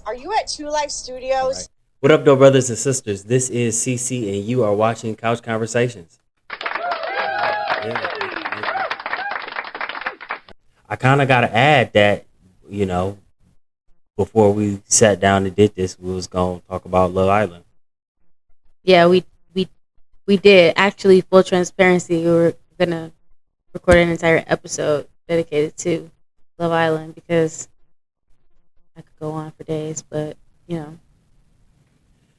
Are you at Two Life All right. Studios? What up, though, brothers and sisters? This is CC, and you are watching Couch Conversations. Yeah, thank you. I kind of got to add that, you know, before we sat down and did this, we was going to talk about Love Island. Yeah, we we did. Actually, full transparency, we were gonna record an entire episode dedicated to Love Island because I could go on for days, but you know,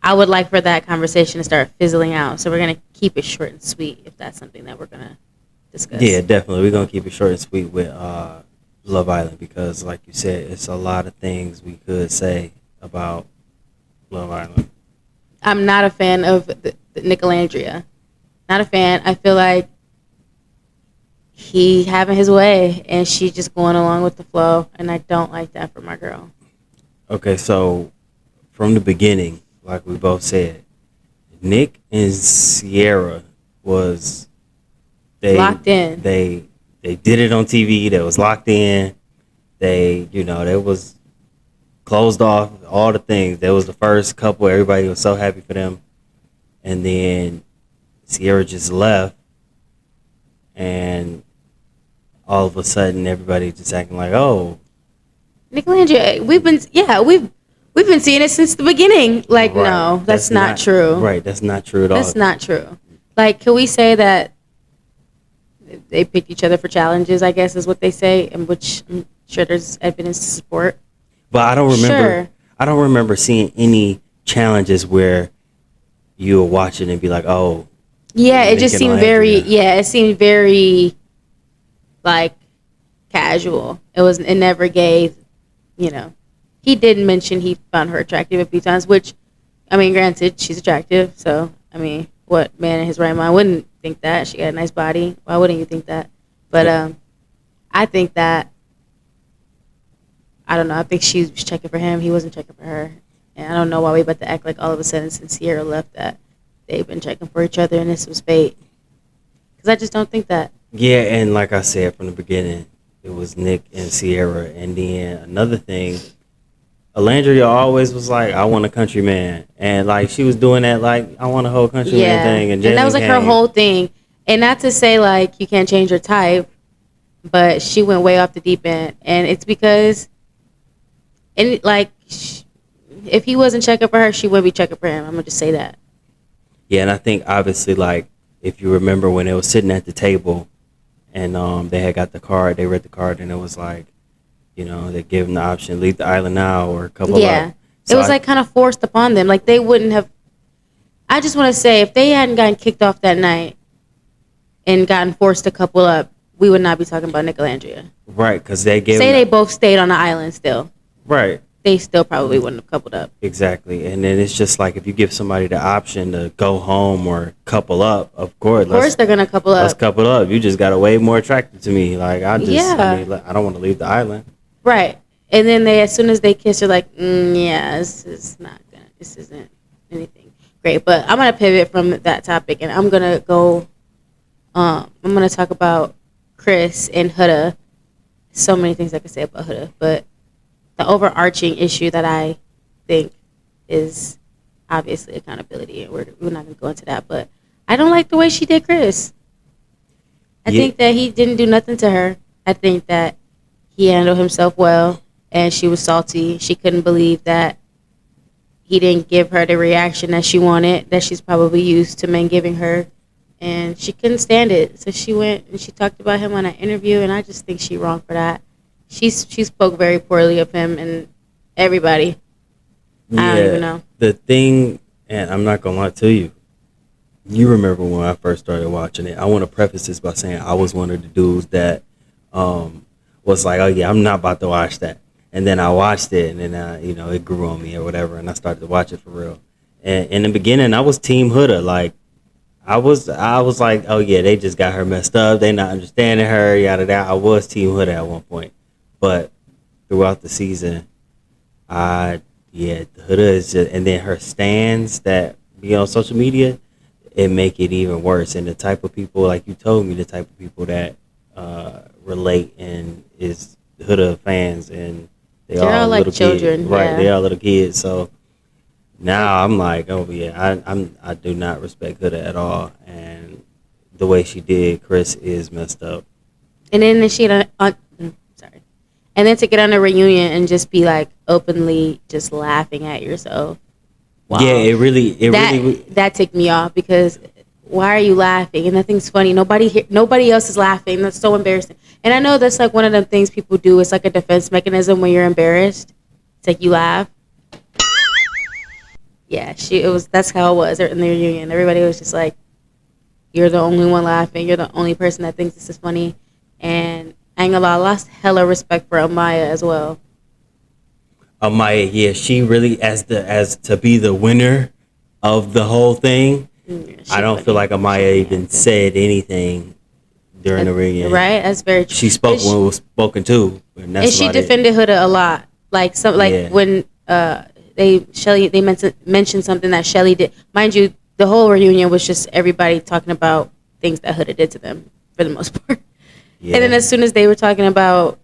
I would like for that conversation to start fizzling out. So we're gonna keep it short and sweet if that's something that we're gonna Yeah, discuss. definitely. We're going to keep it short and sweet with Love Island because, like you said, it's a lot of things we could say about Love Island. I'm not a fan of the Nicolandria. Not a fan. I feel like he having his way and she just going along with the flow, and I don't like that for my girl. Okay, so from the beginning, like we both said, Nick and Sierra was they Locked in. they did it on TV. They was locked in. They was closed off. All the things. That was the first couple. Everybody was so happy for them, and then Sierra just left, and all of a sudden everybody just acting like, oh, Nicolandria, we've been seeing it since the beginning. Like, right. no, that's not true. Right. That's not true at all. That's not true. Like, can we say that they picked each other for challenges? I guess is what they say, and which I'm sure there's evidence to support. But I don't remember. Sure. I don't remember seeing any challenges where you will watch it and be like, oh, Yeah, it just Lincoln seemed Landry. it seemed very like casual. It never gave, you know. He did mention he found her attractive a few times, which, I mean, granted, she's attractive. So, I mean, what man in his right mind wouldn't think that? She got a nice body. Why wouldn't you think that? But Yeah. I think that, I don't know. I think she was checking for him. He wasn't checking for her. And I don't know why we about to act like all of a sudden since Sierra left that they've been checking for each other and this was fate. Because I just don't think that. Yeah, and like I said from the beginning, it was Nick and Sierra, and then another thing, Alandria always was like, "I want a country man," and like she was doing that, like, "I want a whole country man" Yeah. thing, and And that Jalen was like her came. whole thing. And not to say like you can't change your type, but she went way off the deep end. And it's because, and like, if he wasn't checking for her, she wouldn't be checking for him. I'm going to just say that. Yeah, and I think obviously, like, if you remember when they was sitting at the table, and they had got the card, they read the card, and it was like, they gave them the option, leave the island now or couple Yeah. up. It So was like kind of forced upon them. Like they wouldn't have. I just want to say, if they hadn't gotten kicked off that night and gotten forced to couple up, we would not be talking about Nicolandria. right, because they gave Say them they both stayed on the island still. right. They still probably wouldn't have coupled up. Exactly. And then it's just like if you give somebody the option to go home or couple up, of course, Of course, they're going to couple let's up. couple up. You just got a way more attracted to me. Like Yeah. I don't want to leave the island. Right. And then as soon as they kiss, you're like, yeah, this isn't anything great. But I'm gonna pivot from that topic, and I'm gonna go. I'm gonna talk about Chris and Huda. So many things I could say about Huda, but the overarching issue that I think is obviously accountability, and we're not gonna go into that. But I don't like the way she did Chris. I Yeah. think that he didn't do nothing to her. I think that he handled himself well, and she was salty. She couldn't believe that he didn't give her the reaction that she wanted, that she's probably used to men giving her, and she couldn't stand it. So she went and she talked about him on an interview, and I just think she wrong for that. She spoke very poorly of him and everybody. I don't even know. The thing, and I'm not gonna lie to you. You remember when I first started watching it? I want to preface this by saying I was one of the dudes that was like, "Oh yeah, I'm not about to watch that." And then I watched it, and then it grew on me or whatever, and I started to watch it for real. And in the beginning, I was Team Huda. Like I was like, "Oh yeah, they just got her messed up. They not understanding her, yada yada." I was Team Huda at one point, but throughout the season, the Huda is just, and then her stands that be on social media, it make it even worse. And the type of people, like you told me, the type of people that relate and is Huda fans and They They're all like little children, kids, right? yeah. They are little kids. So now I'm like, oh yeah, I do not respect Huda at all, and the way she did Chris is messed up. And then she sorry, and then to get on a reunion and just be like openly just laughing at yourself. Wow. Yeah, it that really. that ticked me off because why are you laughing? And nothing's funny. Nobody else is laughing. That's so embarrassing. And I know that's like one of the things people do. It's like a defense mechanism when you're embarrassed. It's like you laugh. Yeah, that's how it was in the reunion. Everybody was just like, you're the only one laughing. You're the only person that thinks this is funny. And I ain't gonna lie, I lost hella respect for Amaya as well. Amaya, yeah, she really as to be the winner of the whole thing. I don't feel like Amaya even said anything during the reunion. Right, that's very true. She spoke when it was spoken to, and she defended Huda a lot. Like when they mentioned something that Shelly did. Mind you, the whole reunion was just everybody talking about things that Huda did to them for the most part. Yeah. And then as soon as they were talking about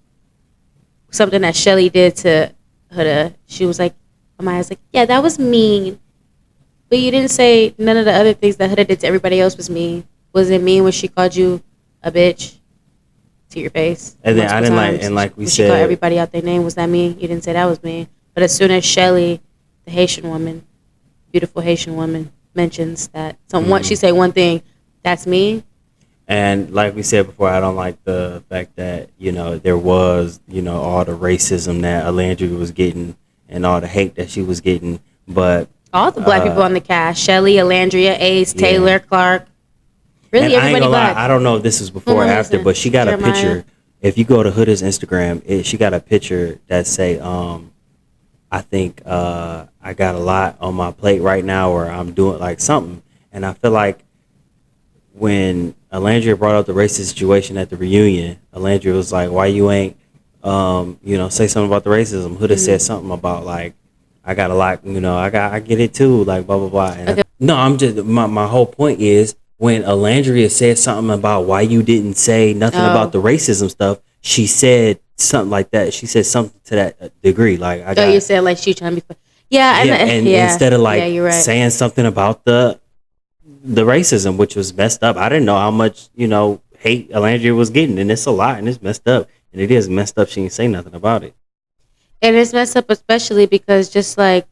something that Shelly did to Huda, she was like, Amaya's like, yeah, that was mean. But you didn't say none of the other things that Huda did to everybody else was mean. Was it mean when she called you a bitch to your face? And then I didn't like we when said. She called everybody out their name. Was that mean? You didn't say that was mean. But as soon as Shelly, the Haitian woman, beautiful Haitian woman, mentions that, she say one thing, that's mean. And like we said before, I don't like the fact that, there was, all the racism that Alandria was getting and all the hate that she was getting. But all the black people on the cast, Shelly, Alandria, Ace, Taylor, Clark. Really, everybody black. I don't know if this was before or after, but she got Jeremiah. A picture. If you go to Huda's Instagram, she got a picture that say, I think I got a lot on my plate right now, or I'm doing like something. And I feel like when Alandria brought up the racist situation at the reunion, Alandria was like, why you ain't, say something about the racism. Huda said something about like, I got a lot, I get it too, like blah, blah, blah. And I'm just, my whole point is when Alandria said something about why you didn't say nothing about the racism stuff, she said something like that. She said something to that degree. Like, you said like she trying to be, and instead of like saying something about the racism, which was messed up. I didn't know how much, hate Alandria was getting, and it's a lot, and it's messed up. And it is messed up. She didn't say nothing about it. And it's messed up especially because just like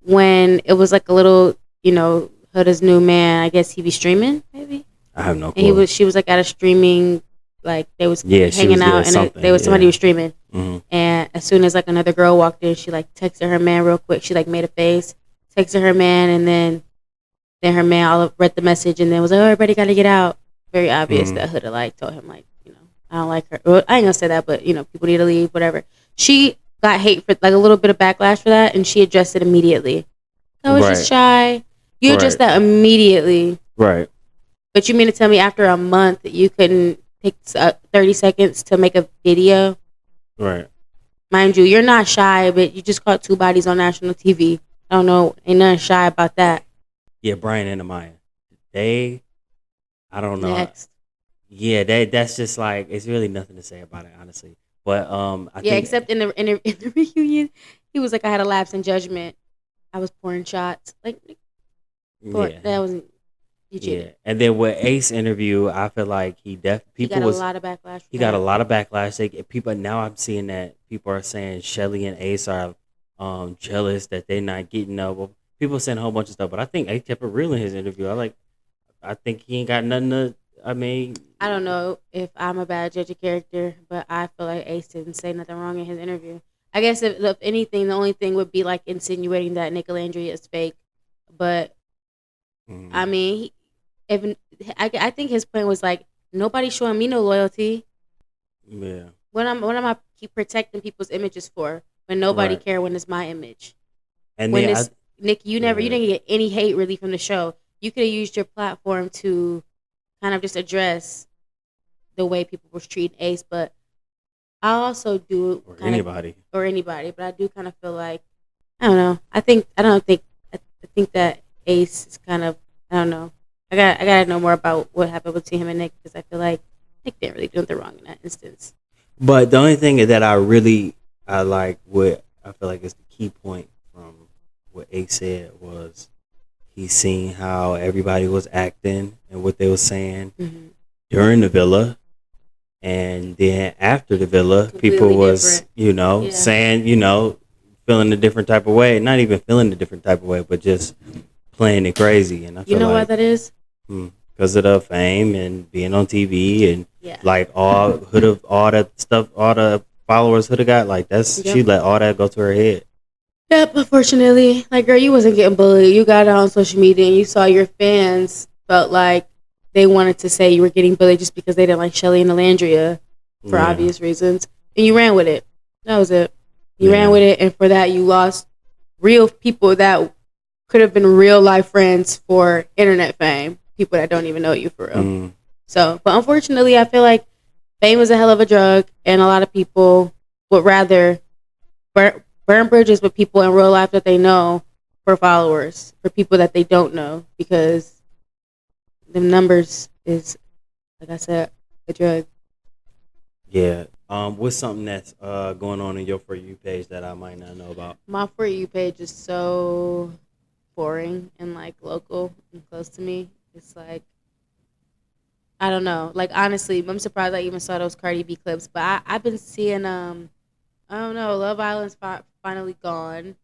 when it was like a little, Huda's new man, I guess he be streaming, maybe? I have no clue. And she was like at a streaming, like they was hanging out, and there was somebody who was streaming. Mm-hmm. And as soon as like another girl walked in, she like texted her man real quick. She like made a face, texted her man, and then her man all read the message and then was like, oh, everybody got to get out. Very obvious that Huda like told him like, I don't like her. Well, I ain't gonna say that, but people need to leave, whatever. She got hate for like a little bit of backlash for that, and she addressed it immediately. I was just shy. You addressed that immediately. Right. But you mean to tell me after a month that you couldn't take 30 seconds to make a video? Right. Mind you, you're not shy, but you just caught two bodies on national TV. I don't know. Ain't nothing shy about that. Yeah, Brian and Amaya. I don't know. Next. Yeah, that's just like, it's really nothing to say about it, honestly. But I think, except in the reunion, he was like, I had a lapse in judgment. I was pouring shots. Like, that wasn't. Yeah, and then with Ace interview, I feel like he got a lot of backlash. He got a lot of backlash. People now, I'm seeing that people are saying Shelly and Ace are jealous that they're not getting up. People saying a whole bunch of stuff, but I think Ace kept it real in his interview. I think he ain't got nothing to. I mean, I don't know if I'm a bad judge of character, but I feel like Ace didn't say nothing wrong in his interview. I guess if anything, the only thing would be like insinuating that Nick Alandria is fake. But I mean, I think his point was like, nobody's showing me no loyalty. Yeah. What am I keep protecting people's images for when nobody care when it's my image? And when it's Nick, you didn't get any hate really from the show. You could have used your platform to kind of just address the way people were treating Ace, but I also do anybody, but I do kind of feel like I don't know. I think that Ace is kind of I don't know. I gotta know more about what happened between him and Nick because I feel like Nick didn't really do anything wrong in that instance. But the only thing that I I like what I feel like is the key point from what Ace said was he seen how everybody was acting and what they were saying Hmm. during the villa, and then after the villa, people Completely was different. Yeah. saying feeling a different type of way, not even feeling a different type of way, but just playing it crazy. And I You feel know why like that is? because of the fame and being on TV and Yeah. like all that stuff, all the followers hould have got like Yep. she let all that go to her head. Yep, unfortunately. Like, girl, you wasn't getting bullied. You got it on social media and you saw your fans felt like they wanted to say you were getting bullied just because they didn't like Shelly and Alandria for Yeah, obvious reasons. And you ran with it. That was it. You ran yeah, with it, and for that, you lost real people that could have been real life friends for internet fame. People that don't even know you for real. mm, So, but unfortunately, I feel like fame is a hell of a drug, and a lot of people would rather burn bridges with people in real life that they know for followers, for people that they don't know, because the numbers is, like I said, a drug. yeah. What's something that's going on in your For You page that I might not know about? My For You page is so boring and like local and close to me. It's like, I don't know. Like, honestly, I'm surprised I even saw those Cardi B clips. But I've been seeing I don't know, Love Island's finally gone.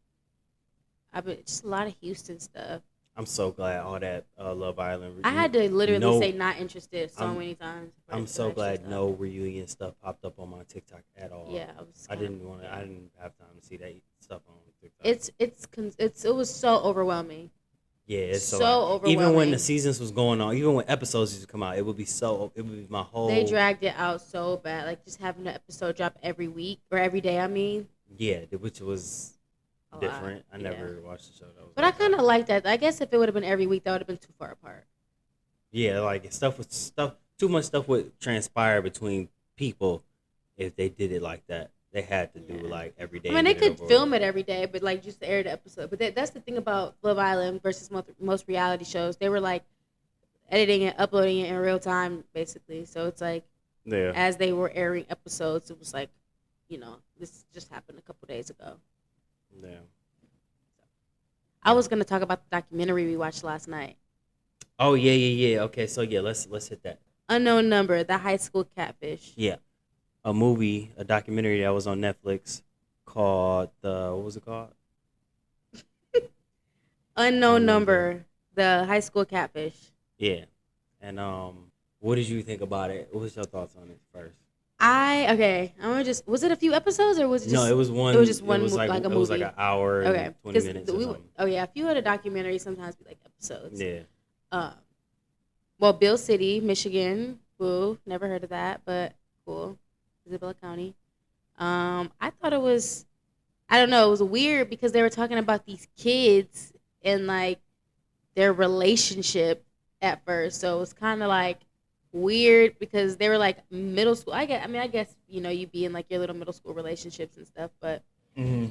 I've been just a lot of Houston stuff. I'm so glad all that Love Island. I had to literally say No, not interested so I'm many times for I'm it to so actually glad stop. no reunion stuff popped up on my TikTok at all. Yeah, I was I kind of. didn't want to. Yeah. I didn't have time to see that stuff on TikTok. It was so overwhelming, Yeah, it's a lot. so Even when the overwhelming. seasons was going on, even when episodes used to come out, it would be so. It would be my They whole. dragged it out so bad, like just having an episode drop every week or every day. I mean, Yeah, which was a lot. different. I Yeah, never watched the show that was but I like kind that. of like that. I guess if it would have been every week, that would have been too far apart. Yeah, like stuff. Too much stuff would transpire between people if they did it like that. They had to do Yeah. like every I day mean, and they get it could over with. film it every day, but like just air the episode. But that's the thing about Love Island versus most reality shows. They were like editing and uploading it in real time, basically. So it's like Yeah, as they were airing episodes, it was like, this just happened a couple days ago. yeah, I yeah. was gonna talk about the documentary we watched last night. Oh yeah, yeah, yeah. Okay, so yeah, let's hit that. Unknown Number, the high school catfish. Yeah, a documentary that was on Netflix called the what was it called? Unknown Number. Number, the high school catfish. Yeah, and what did you think about it? What was your thoughts on it first? Okay. I'm gonna just. Was it a few episodes or was it No, just? it was It was one. just It was like like a it was like movie. an hour Okay, and 20 minutes because or something. oh yeah, a few other documentaries sometimes be like episodes. Yeah, Um, well, Bill City, Michigan. Woo, never heard of that, but cool. Isabella County. I thought it was. I don't know. It was weird because they were talking about these kids and like their relationship at first. So it was kind of like weird because they were like middle school. I guess you be in like your little middle school relationships and stuff, but hmm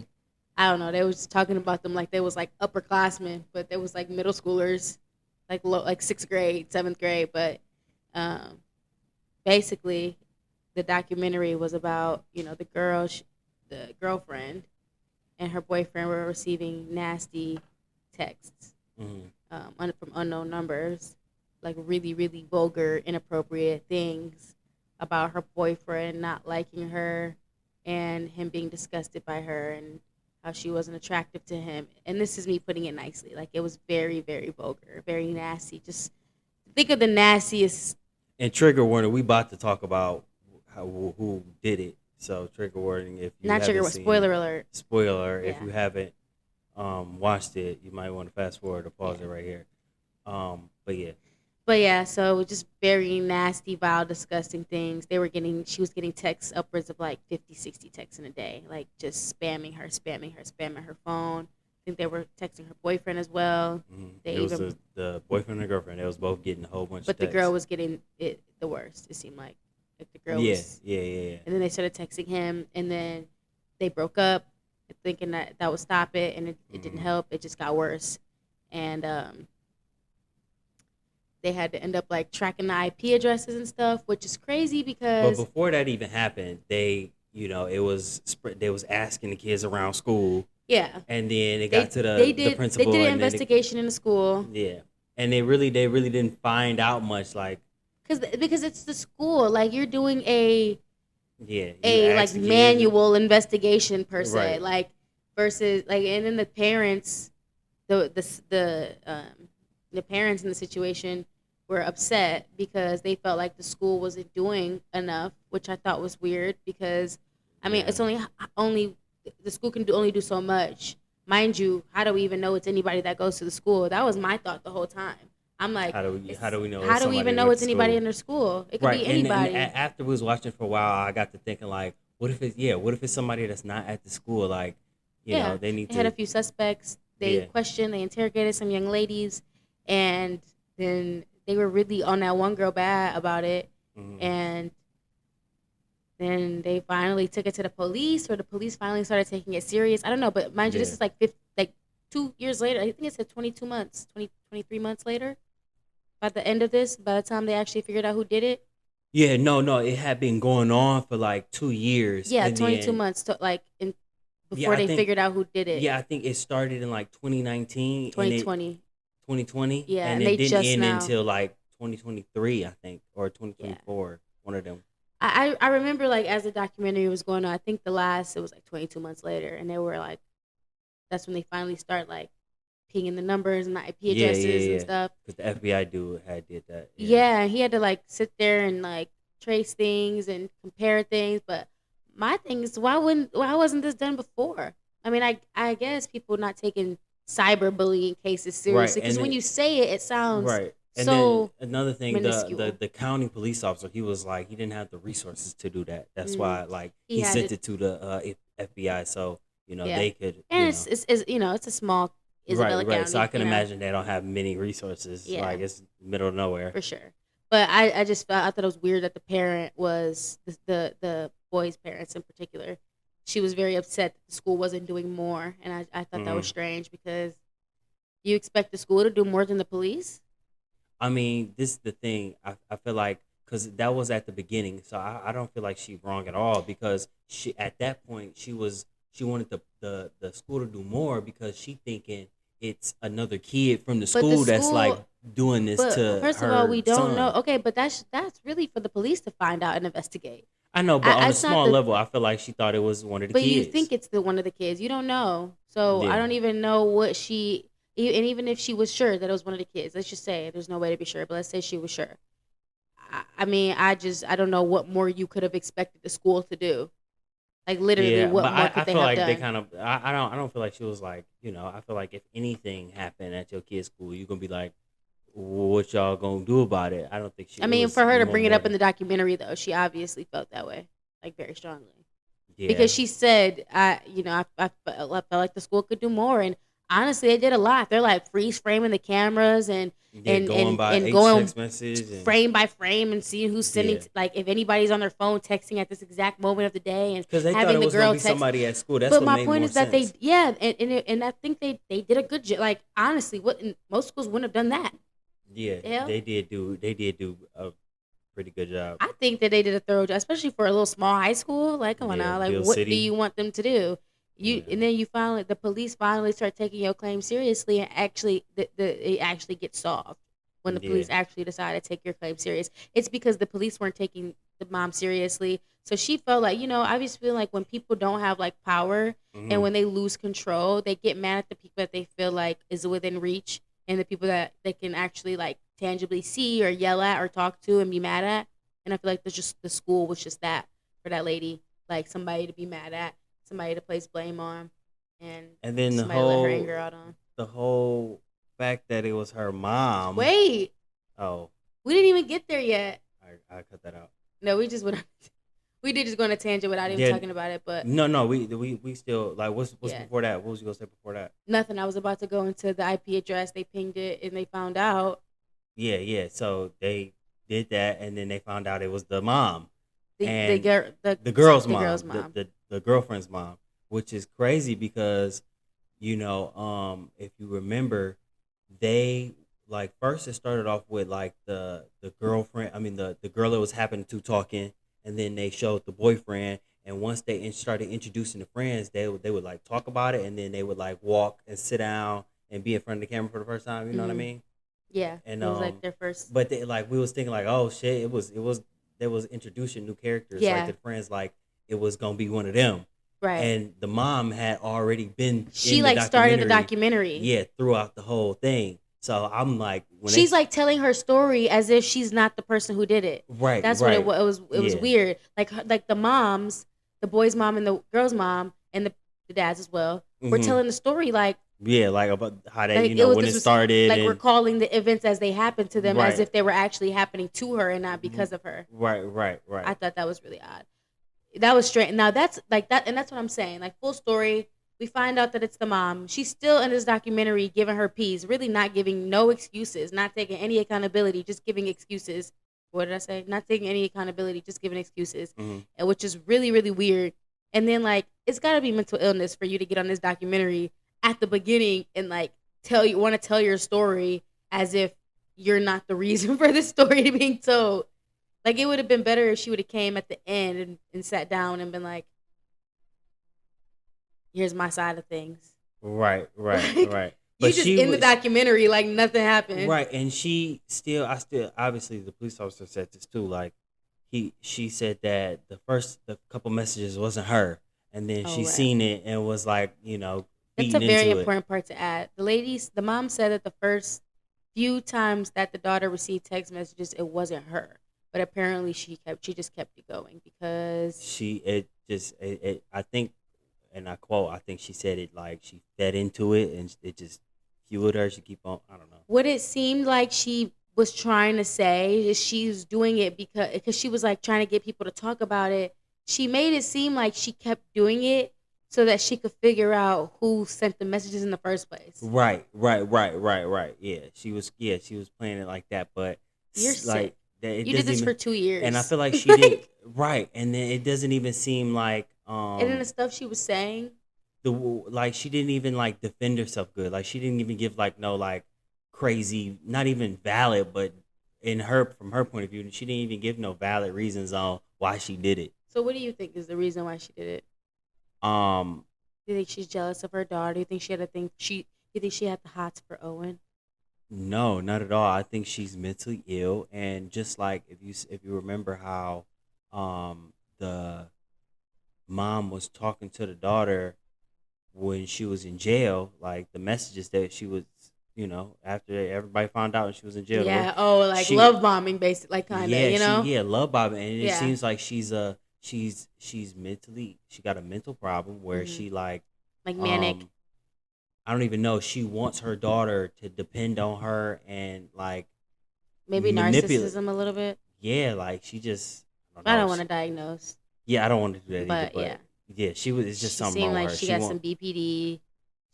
I don't know. They was just talking about them like they was like upperclassmen, but they was like middle schoolers, like like sixth grade, seventh grade. But um, basically, the documentary was about the girlfriend and her boyfriend were receiving nasty texts hmm from unknown numbers, like really, really vulgar, inappropriate things about her boyfriend not liking her and him being disgusted by her and how she wasn't attractive to him. And this is me putting it nicely. Like it was very, very vulgar, very nasty. Just think of the nastiest. And trigger warning, we about to talk about who did it. So trigger warning, if you Not trigger. haven't What seen spoiler alert? spoiler, if Yeah. you haven't watched it, you might want to fast forward or pause Yeah. it right here. But yeah, But yeah, so just very nasty, vile, disgusting things. She was getting texts upwards of like 50, 60 texts in a day, like just spamming her, spamming her phone. I think they were texting her boyfriend as well. They it was even, the boyfriend and girlfriend. They was both getting a whole bunch of but the texts. girl was getting it the worst. It seemed like the girl Yeah, was, yeah, yeah, yeah. and then they started texting him, and then they broke up, thinking that would stop it, and it didn't hmm help. It just got worse, and they had to end up like tracking the IP addresses and stuff, which is crazy But because before that even happened, they it was they was asking the kids around school, Yeah, and then it got they to the they principal, did an and then investigation in the school yeah, and they really didn't find out much. Like, because it's the school. Like you're doing a yeah, you ask like the kids, manual investigation per se, right? like versus like, and then the parents, the parents in the situation were upset because they felt like the school wasn't doing enough, which I thought was weird because I mean Yeah. it's only the school can only do so much. Mind you, how do we even know it's anybody that goes to the school? That was my thought the whole time. I'm like, How do we know how it's do we somebody even that know went it's to anybody school? in their school? It could Right, be and anybody. after we was watching for a while, I got to thinking like, what if it's somebody that's not at the school? Like, Yeah, they need they had a to, few suspects. They yeah, questioned, they interrogated some young ladies, and then they were really on that one girl bad about it. hmm And then they finally took it to the police, or the police finally started taking it serious. I don't know, but mind you, this yeah, is like 2 years later. I think it said 22 months, 23 months later. By the end of this, by the time they actually figured out who did it, yeah. No, no, it had been going on for like 2 years, yeah, and 22 then months to like yeah, before they figured out who did it. I think it started in like 2019, and it 2020, 2020, yeah, and and they it didn't just end now, until like 2023, I think, or yeah. 2024, one of them. I remember like as the documentary was going on, I think the last it was like 22 months later, and they were like, that's when they finally start like pinging the numbers and the IP Yeah, addresses yeah, and yeah. stuff. Because the FBI dude had did that. Yeah. Yeah, and he had to like sit there and like trace things and compare things. But my thing is, why wasn't this done before? I mean, I guess people not taking cyberbullying cases Right, seriously because and when then you say it, it sounds right, and then so another thing, minuscule. the county police officer, he was like, he didn't have the resources to do that. That's Mm, why, like, he he had sent to, it to the FBI, so yeah, they could, and it's it's a small right, Isabella right. So I County, can imagine they don't have many resources. yeah, Like, it's middle of nowhere. for sure. But I just felt I thought it was weird that the parent was the boy's parents in particular. She was very upset that the school wasn't doing more, and I thought that was hmm strange because you expect the school to do more than the police. I mean, this is the thing. I feel like because that was at the beginning, so I don't feel like she's wrong at all because she at that point she wanted the school to do more because she thinking it's another kid from the But the school that's like school, doing this but to first of all, her we don't know. son. Okay, but that's really for the police to find out and investigate. I know, but on a It's not small the level, I feel like she thought it was one of the But you kids. think it's the one of the kids. You don't know. So I Yeah, don't even know what and even if she was sure that it was one of the kids, let's just say there's no way to be sure, but let's say she was sure. I mean, I don't know what more you could have expected the school to do. Like literally, yeah, what but more I could they feel have like they done? kind of I don't feel like she was like I feel like if anything happened at your kid's school, you're gonna be like, what y'all gonna do about it? I don't think I it mean, was for her to no bring it more up in than the documentary, though, she obviously felt that way, like very strongly. yeah, Because she said, I felt like the school could do more, and honestly, they did a lot. They're like freeze framing the cameras and yeah, and going and by and H going text message and frame by frame and seeing who's sending, yeah, like if anybody's on their phone texting at this exact moment of the day, and because they thought having it the was gonna girl be text. somebody at school. That's But what my made point more is that sense. and I think they did a good job. Like honestly, what most schools wouldn't have done that. Yeah, The hell? they did do a pretty good job. I think that they did a thorough job, especially for a little small high school. Like, come on Yeah, now, like, Bill what do City. you want them to do? Yeah, And then the police finally start taking your claim seriously, and actually, it actually gets solved when the yeah, police actually decide to take your claim serious. It's because the police weren't taking the mom seriously, so she felt like, I just feel like when people don't have like power and hmm when they lose control, they get mad at the people that they feel like is within reach, and the people that they can actually like tangibly see or yell at or talk to and be mad at. And I feel like the school was just that for that lady, like somebody to be mad at, somebody to place blame on, and and then somebody to let her anger out on. the whole fact that it was her mom. Wait, Oh, we didn't even get there yet. I cut that out. No, we just went. We did just go on a tangent without even Yeah, talking about it. But no, no, we still like what's yeah, before that? What was you gonna say before that? nothing. I was about to go into the IP address. They pinged it and they found out Yeah, yeah. So they did that, and then they found out it was the mom the and girl the girl's the girl's mom, mom. the girlfriend's mom, which is crazy because if you remember, they like first it started off with like the girlfriend. I mean the girl it was happening to talking, and then they showed the boyfriend, And once they started introducing the friends, they would like talk about it, and then they would like walk and sit down and be in front of the camera for the first time. You know what I Hmm. mean? Yeah, And it was like their first. but they like we was thinking like, oh shit, it was they was introducing new characters like Yeah, the friends, like it was gonna be one of them. right. And the mom had already been She in the like started the documentary, documentary. yeah, throughout the whole thing. So I'm like, when they She's like telling her story as if she's not the person who did it. right, That's what it right, was. It was yeah, weird. Like the moms, the boy's mom and the girl's mom and the dads as well were hmm telling the story yeah, like about how they, like it was when it this was started like and recalling the events as they happened to them as right, if they were actually happening to her and not r- because of her. right, right, I right, thought that was really odd. That was strange. Now that's like that, and that's what I'm saying. Like full story, we find out that it's the mom. She's still in this documentary giving her piece, really not giving no excuses, not taking any accountability, just giving excuses. What did I say? Not taking any accountability, just giving excuses, hmm and which is really really weird. And then like it's got to be mental illness for you to get on this documentary at the beginning and like want to tell your story as if you're not the reason for the story being told. Like it would have been better if she would have came at the end and sat down and been like, "Here's my side of things." right, right, Like right. you But just she in the was documentary like nothing happened. right, and I still, obviously, the police officer said this too. Like she said that the couple messages wasn't her, and then Oh she right. seen it and was like, That's a beating very into it. important part to add. The mom said that the first few times that the daughter received text messages, it wasn't her, but apparently she just kept it going because I think, and I quote, I think she said it like she fed into it and it just fueled her. She keep on. I don't know. what it seemed like she was trying to say is she's doing it because she was like trying to get people to talk about it. She made it seem like she kept doing it so that she could figure out who sent the messages in the first place. Right, right, right, right, right. Yeah, she was playing it like that, but You're sick. like that it You did doesn't this for even. two And I years. feel like she did Like, right, and then it doesn't even seem like and then the stuff she was saying, like she didn't even like defend herself good. Like she didn't even give like no like crazy, not even valid, but in her from her point of view, she didn't even give no valid reasons on why she did it. so what do you think is the reason why she did it? Um, Do you think she's jealous of her daughter? Do you think she had a thing? You think she had the hots for Owen? no, not at all. I think she's mentally ill, and just like if you remember how the mom was talking to the daughter when she was in jail, like the messages that she was, after everybody found out and she was in jail, Yeah. Oh, like she, love bombing, basically, like kind of. yeah, You know. love Bobby, and it Yeah. seems like she's mentally, she got a mental problem where Hmm. she like, Like manic. um, I don't even know, she wants her daughter to depend on her and like Maybe manipulate, narcissism a little bit. yeah, like she just, I don't I know, don't want to diagnose, yeah, I don't want to do that either, but but yeah, yeah, she was, it's just she something seemed wrong with like her. she She got want, some BPD.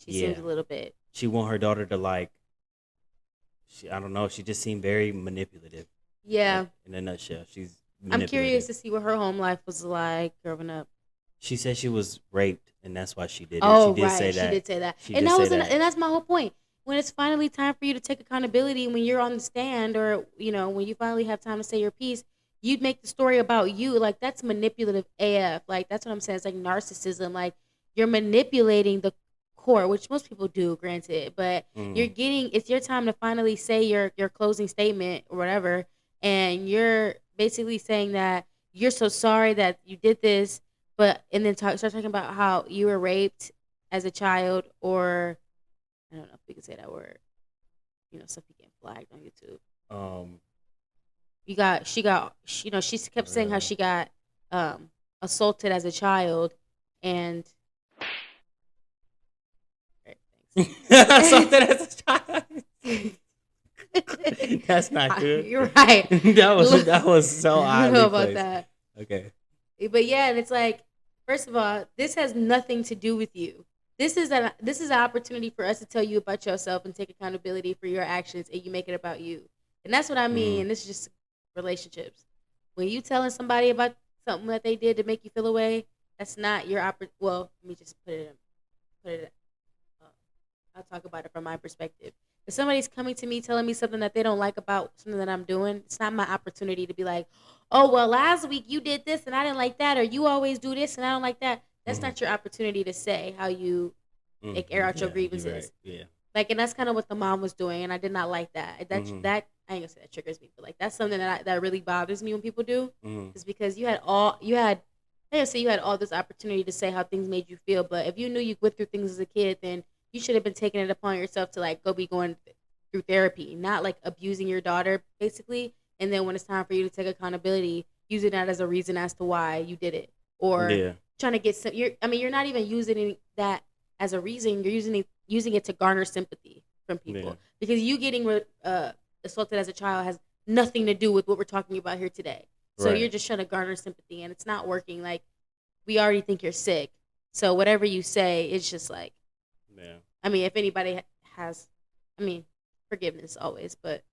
She yeah, seems a little bit. she want her daughter to like, I don't know, she just seemed very manipulative. Like Yeah, in a nutshell, she's I'm curious manipulative. to see what her home life was like growing up. She said she was raped, and that's why she did it. She Oh, did say right, she that. did say that, She and did say and that. that's my whole point. When it's finally time for you to take accountability, when you're on the stand, or when you finally have time to say your piece, you'd make the story about you. Like that's manipulative AF. Like that's what I'm saying. It's like narcissism. Like you're manipulating the court, which most people do, granted, but Mm, it's your time to finally say your closing statement or whatever, and you're basically saying that you're so sorry that you did this, but and then start talking about how you were raped as a child, or I don't know if we can say that word. Stuff you getting flagged on YouTube. um. She kept saying how Uh, she got assaulted as a child, and right, Something thanks. as a child. That's not good. You're right. That was so I don't oddly know about placed. that. Okay. But yeah, and it's like, first of all, this has nothing to do with you. This is an opportunity for us to tell you about yourself and take accountability for your actions, and you make it about you. And that's what I mean. Mm, And this is just relationships. When you telling somebody about something that they did to make you feel away, that's not your Well, let me just put it. Uh, I'll talk about it from my perspective. If somebody's coming to me telling me something that they don't like about something that I'm doing, it's not my opportunity to be like, oh well, last week you did this and I didn't like that, or you always do this and I don't like that. That's Hmm. not your opportunity to say how you like air out your Yeah, you're right. grievances. Yeah. Like, and that's kind of what the mom was doing, and I did not like that. Hmm. That I ain't gonna say that triggers me, but like that's something that really bothers me when people do, Hmm. is because you had I gonna say you had all this opportunity to say how things made you feel, but if you knew you went through things as a kid, then you should have been taking it upon yourself to like go be going through therapy, not like abusing your daughter basically, and then when it's time for you to take accountability, using that as a reason as to why you did it, or Yeah. trying to get some. You're not even using that as a reason. You're using it to garner sympathy from Yeah. people, because you getting assaulted as a child has nothing to do with what we're talking about here today. So you're Right. just trying to garner sympathy, and it's not working. Like, we already think you're sick, so whatever you say, it's just like, Yeah. I mean, if anybody has, I mean, forgiveness always, but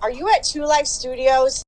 Are you at Two Life Studios?